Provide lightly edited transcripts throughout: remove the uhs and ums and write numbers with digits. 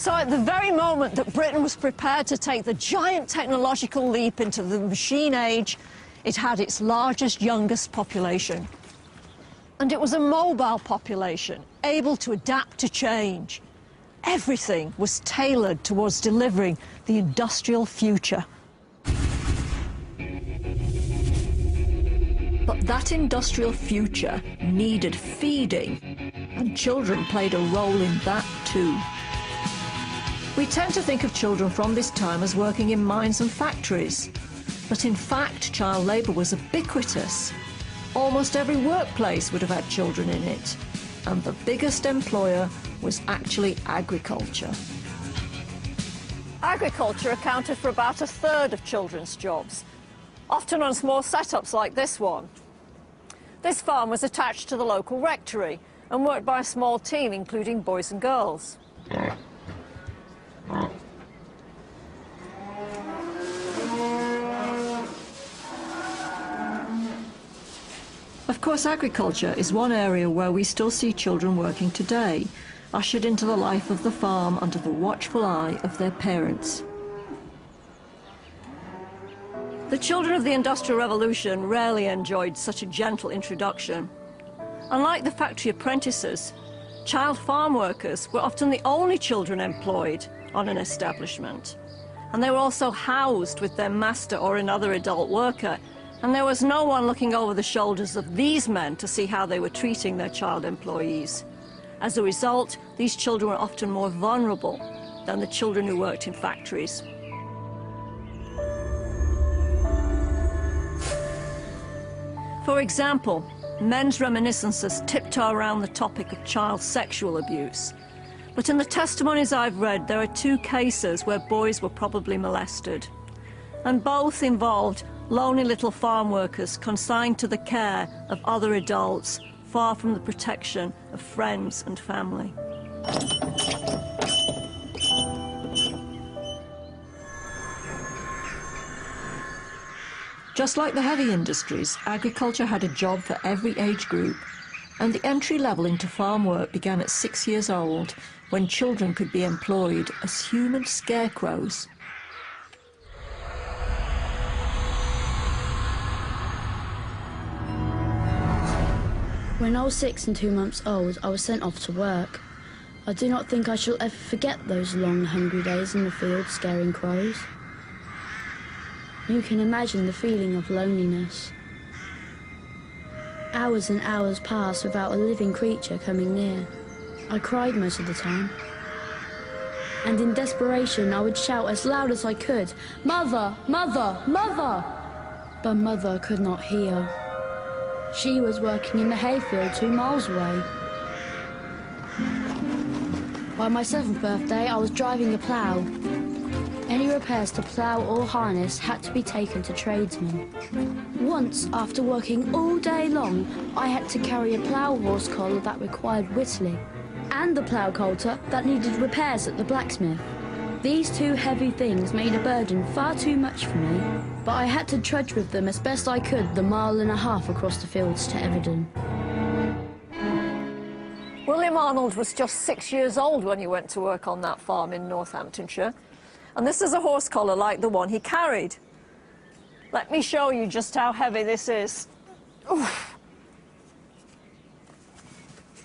So at the very moment that Britain was prepared to take the giant technological leap into the machine age, it had its largest, youngest population. And it was a mobile population, able to adapt to change. Everything was tailored towards delivering the industrial future. But that industrial future needed feeding, and children played a role in that too. We tend to think of children from this time as working in mines and factories, but in fact child labour was ubiquitous. Almost every workplace would have had children in it, and the biggest employer was actually agriculture. Agriculture accounted for about a third of children's jobs, often on small setups like this one. This farm was attached to the local rectory and worked by a small team, including boys and girls. Of course, agriculture is one area where we still see children working today, ushered into the life of the farm under the watchful eye of their parents. The children of the Industrial Revolution rarely enjoyed such a gentle introduction. Unlike the factory apprentices, child farm workers were often the only children employed on an establishment. And they were also housed with their master or another adult worker, and there was no one looking over the shoulders of these men to see how they were treating their child employees. As a result, these children were often more vulnerable than the children who worked in factories. For example, men's reminiscences tiptoe around the topic of child sexual abuse. But in the testimonies I've read, there are two cases where boys were probably molested. And both involved lonely little farm workers consigned to the care of other adults, far from the protection of friends and family. Just like the heavy industries, agriculture had a job for every age group, and the entry level into farm work began at 6 years old, when children could be employed as human scarecrows. When I was 6 and 2 months old, I was sent off to work. I do not think I shall ever forget those long, hungry days in the field scaring crows. You can imagine the feeling of loneliness. Hours and hours passed without a living creature coming near. I cried most of the time. And in desperation, I would shout as loud as I could, "Mother! Mother! Mother!" But Mother could not hear. She was working in the hayfield 2 miles away. By my 7th birthday, I was driving a plough. Any repairs to plough or harness had to be taken to tradesmen. Once, after working all day long, I had to carry a plough horse collar that required whittling, and the plough coulter that needed repairs at the blacksmith. These 2 heavy things made a burden far too much for me, but I had to trudge with them as best I could the 1.5 miles across the fields to Everton. William Arnold was just 6 years old when he went to work on that farm in Northamptonshire, and this is a horse collar like the one he carried. Let me show you just how heavy this is. Oof.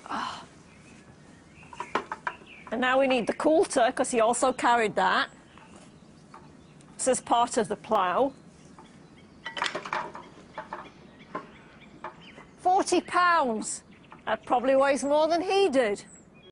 Oh. And now we need the coulter, because he also carried that. This is part of the plough. 40 pounds. That probably weighs more than he did.